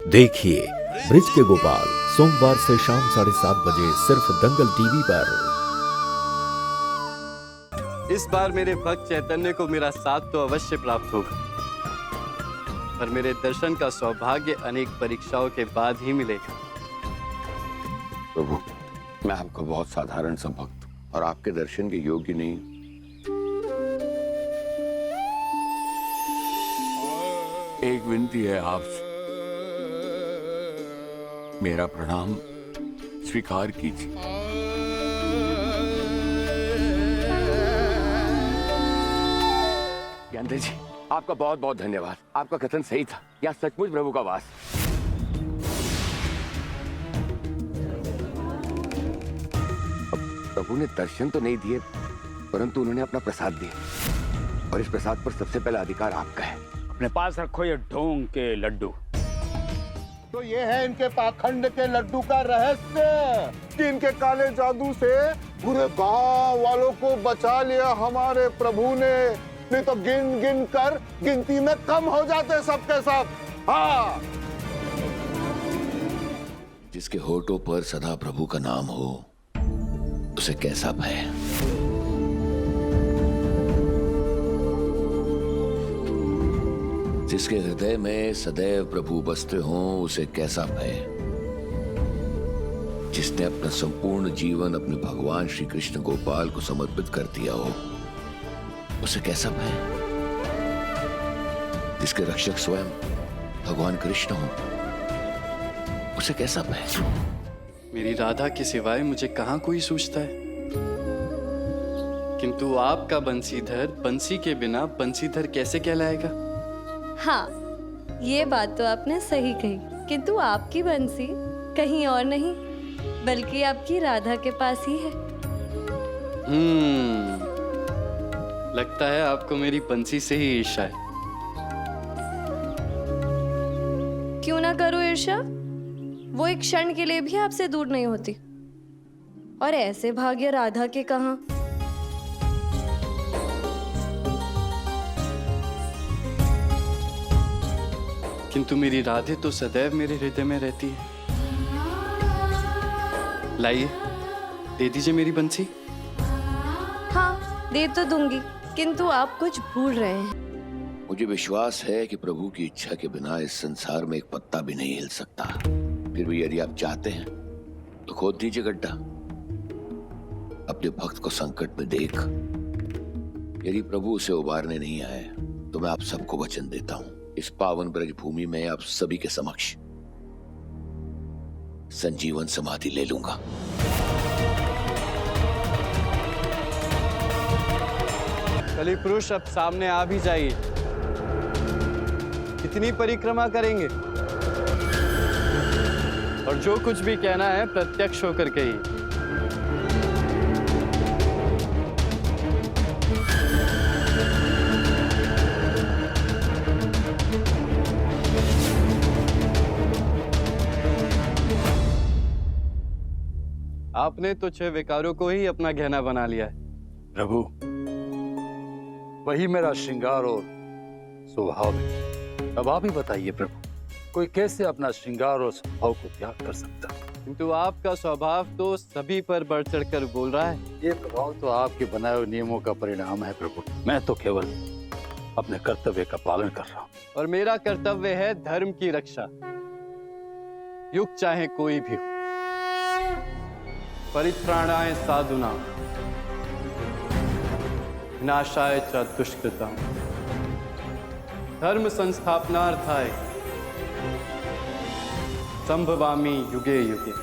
देखिए ब्रिज के गोपाल सोमवार से शाम 7:30 बजे सिर्फ दंगल टीवी पर। इस बार मेरे भक्त चैतन्य को मेरा साथ तो अवश्य प्राप्त होगा, पर मेरे दर्शन का सौभाग्य अनेक परीक्षाओं के बाद ही मिलेगा। प्रभु, मैं आपका बहुत साधारण सा भक्त और आपके दर्शन के योग्य नहीं। एक विनती है आपसे, मेरा प्रणाम स्वीकार कीजिए। ज्ञानदेव जी, आपका बहुत बहुत धन्यवाद। आपका कथन सही था, यह सचमुच प्रभु का वास। प्रभु ने दर्शन तो नहीं दिए, परंतु उन्होंने अपना प्रसाद दिया, और इस प्रसाद पर सबसे पहला अधिकार आपका है। अपने पास रखो ये ढोंग के लड्डू। तो ये है इनके पाखंड के लड्डू का रहस्य कि इनके काले जादू से पूरे गांव वालों को बचा लिया हमारे प्रभु ने। नहीं तो गिन गिन कर गिनती में कम हो जाते सबके सब। हाँ, जिसके होठों पर सदा प्रभु का नाम हो, उसे कैसा भय। जिसके हृदय में सदैव प्रभु बसते हों, उसे कैसा भय। जिसने अपना संपूर्ण जीवन अपने भगवान श्री कृष्ण गोपाल को समर्पित कर दिया हो, उसे कैसा भय। जिसके रक्षक स्वयं भगवान कृष्ण हो, उसे कैसा भय। मेरी राधा के सिवाय मुझे कहाँ कोई सूझता है, किंतु आपका बंसीधर बंसी के बिना बंसीधर कैसे कहलाएगा। हाँ, ये बात तो आपने सही कही, किंतु आपकी बंसी कहीं और नहीं बल्कि आपकी राधा के पास ही है। लगता है आपको मेरी बंसी से ही ईर्ष्या है। क्यों ना करो ईर्ष्या, वो एक क्षण के लिए भी आपसे दूर नहीं होती। और ऐसे भाग्य राधा के कहां। किंतु मेरी राधे तो सदैव मेरे हृदय में रहती है। लाइए, दे दीजिए मेरी बंसी। हाँ, दे तो दूंगी, किंतु आप कुछ भूल रहे हैं। मुझे विश्वास है कि प्रभु की इच्छा के बिना इस संसार में एक पत्ता भी नहीं हिल सकता। फिर भी यदि आप चाहते हैं तो खोद दीजिए गड्ढा। अपने भक्त को संकट में देख, यदि प्रभु उसे उबारने नहीं आए तो मैं आप सबको वचन देता हूं, इस पावन ब्रज भूमि में आप सभी के समक्ष संजीवन समाधि ले लूंगा। कली पुरुष, अब सामने आ भी जाइए। कितनी परिक्रमा करेंगे, और जो कुछ भी कहना है प्रत्यक्ष होकर कहिए। आपने तो 6 विकारों को ही अपना गहना बना लिया है। प्रभु, वही मेरा श्रृंगार और स्वभाव है। अब आप ही बताइए प्रभु, कोई कैसे अपना श्रृंगार और स्वभाव को त्याग कर सकता है। किंतु आपका स्वभाव तो सभी पर बढ़ चढ़कर बोल रहा है। ये प्रभाव तो आपके बनाए हुए नियमों का परिणाम है प्रभु। मैं तो केवल अपने कर्तव्य का पालन कर रहा हूँ। और मेरा कर्तव्य है धर्म की रक्षा, युग चाहे कोई भी हो। परित्राणाय साधुनां विनाशाय च दुष्कृतां धर्म संस्थापनार्थाय संभवामि युगे युगे।